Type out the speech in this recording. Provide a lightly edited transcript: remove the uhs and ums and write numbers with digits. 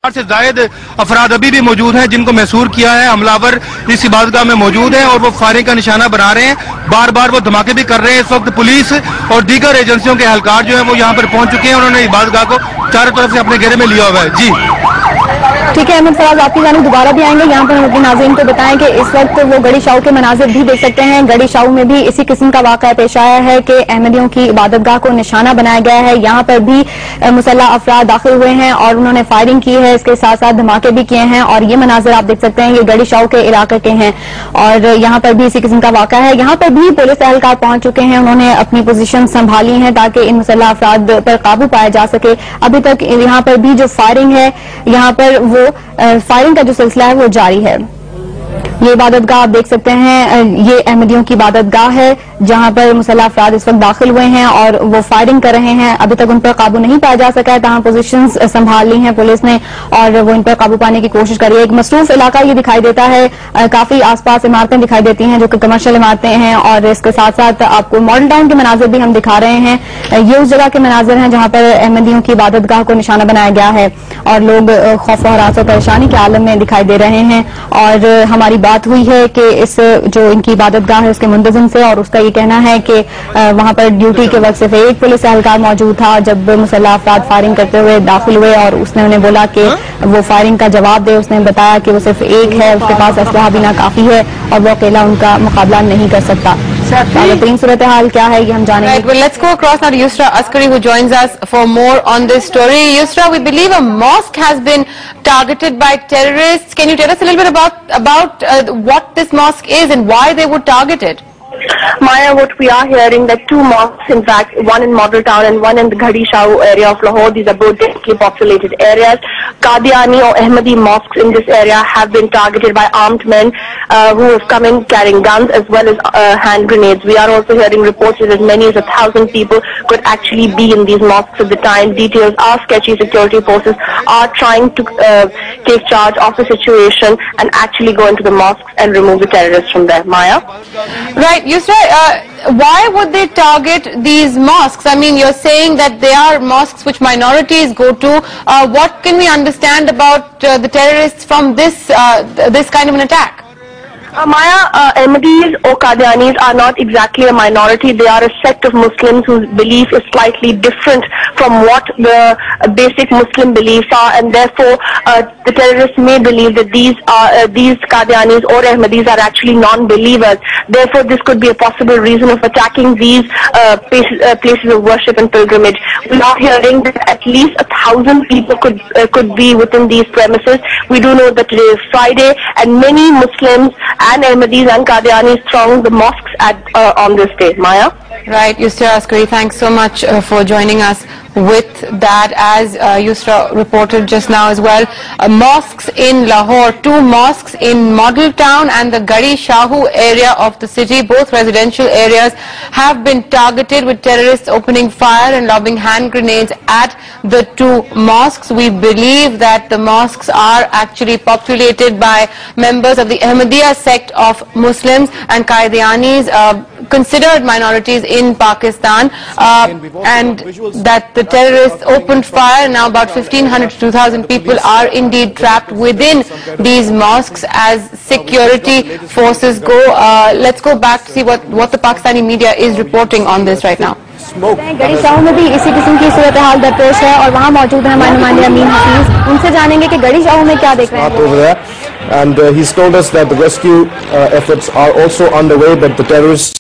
से जायद अफराद अभी भी मौजूद हैं जिनको महसूर किया है। हमलावर इस इबादतगाह में मौजूद हैं और वो फायरिंग का निशाना बना रहे हैं, बार बार वो धमाके भी कर रहे हैं। इस वक्त पुलिस और दीगर एजेंसियों के एहलकार जो है वो यहाँ पर पहुंच चुके हैं। उन्होंने इबादतगाह को चारों तरफ से अपने घेरे में लिया हुआ है। जी ठीक है अहमद फराज, आपकी जानिब दोबारा भी आएंगे। यहाँ पर हम अपने नाज़रीन को बताएं कि इस वक्त वो गड़ी शाहू के मनाजिर भी देख सकते हैं। गड़ी शाहू में भी इसी किस्म का वाक़या पेश आया है कि अहमदियों की इबादतगाह को निशाना बनाया गया है। यहाँ पर भी मुसल्लह अफराद दाखिल हुए हैं और उन्होंने फायरिंग की है, इसके साथ साथ धमाके भी किए हैं। और ये मनाजिर आप देख सकते हैं, ये गड़ी शाहू के इलाके के हैं और यहाँ पर भी इसी किस्म का वाक़या है। यहाँ पर भी पुलिस एहलकार पहुंच चुके हैं, उन्होंने अपनी पोजीशन संभाली है ताकि इन मुसल्लह अफराद पर काबू पाया जा सके। अभी तक यहाँ पर भी जो फायरिंग है, यहाँ पर वो फायरिंग का जो सिलसिला है वो जारी है। ये इबादतगाह आप देख सकते हैं, ये अहमदियों की इबादतगाह है जहां पर मुसल्लह अफराद इस वक्त दाखिल हुए हैं और वो फायरिंग कर रहे हैं। अभी तक उन पर काबू नहीं पाया जा सका है, तमाम पोजीशंस संभाल ली हैं पुलिस ने और वो इन पर काबू पाने की कोशिश कर रही है। एक मसरूफ इलाका ये दिखाई देता है, काफी आसपास इमारतें दिखाई देती हैं जो कि कमर्शियल इमारतें हैं और इसके साथ साथ आपको मॉडल टाउन के मनाजिर भी हम दिखा रहे हैं। ये उस जगह के मनाजिर हैं जहां पर अहमदियों की इबादतगाह को निशाना बनाया गया है और लोग खौफ और हरास और परेशानी के आलम में दिखाई दे रहे हैं। और हमारी बात हुई है कि इस जो इनकी इबादतगाह है उसके मुंतज़िम से, और उसका ये कहना है कि वहां पर ड्यूटी के वक्त सिर्फ एक पुलिस एहलकार मौजूद था जब मुसल्लह अफराद फायरिंग करते हुए दाखिल हुए और उसने उन्हें बोला कि वो फायरिंग का जवाब दे। उसने बताया कि वो सिर्फ एक है, उसके पास असलहा भी ना काफी है और वो अकेला उनका मुकाबला नहीं कर सकता। बेहतरीन सूरत हाल क्या है ये हम जानेंगे। Right, well, let's go across now to Yusra Askari who joins us for more on this story. Yusra, we believe a mosque has been targeted by terrorists. Can you tell us a little bit about what this mosque is and why they would target it? Maya, what we are hearing that two mosques, in fact, one in Model Town and one in the Ghadi Shahu area of Lahore, these are both densely populated areas. Qadiani or Ahmadi mosques in this area have been targeted by armed men who have come in carrying guns as well as hand grenades. We are also hearing reports that as many as 1,000 people could actually be in these mosques at the time. Details are sketchy. Security forces are trying to take charge of the situation and actually go into the mosques and remove the terrorists from there. Maya? Right, Yusra, why would they target these mosques? I mean, you're saying that they are mosques which minorities go to. What can we understand about the terrorists from this kind of an attack? Maya, Ahmadis or Qadianis are not exactly a minority. They are a sect of Muslims whose belief is slightly different from what the basic Muslim beliefs are, and therefore the terrorists may believe that these Qadianis or Ahmadis are actually non-believers. Therefore, this could be a possible reason of attacking these places of worship and pilgrimage. We are hearing that at least 1,000 people could be within these premises. We do know that today is Friday, and many Muslims and Ahmadis and Qadianis throng the mosques on this day. Maya? Right, Yusra Askari, thanks so much for joining us with that. As Yusra reported just now as well, mosques in Lahore, two mosques in Model Town and the Ghadi Shahu area of the city, both residential areas, have been targeted with terrorists opening fire and lobbing hand grenades at the two mosques. We believe that the mosques are actually populated by members of the Ahmadiyya sect of Muslims and Qadianis, considered minorities in Pakistan, and that the terrorists opened fire. Now about 1,500 to 2,000 people are indeed trapped within these mosques as security forces go. Let's go back to see what the Pakistani media is reporting on this right now. गड़ी शाहू में भी इसी किस्म की सूरत हाल दरपेश है और वहाँ मौजूद है हमारे नुमाइंदे अमीन हफीज। उनसे जानेंगे कि गड़ी शाहू में क्या देख रहे हैं। And he's told us that the rescue efforts are also underway, but the terrorists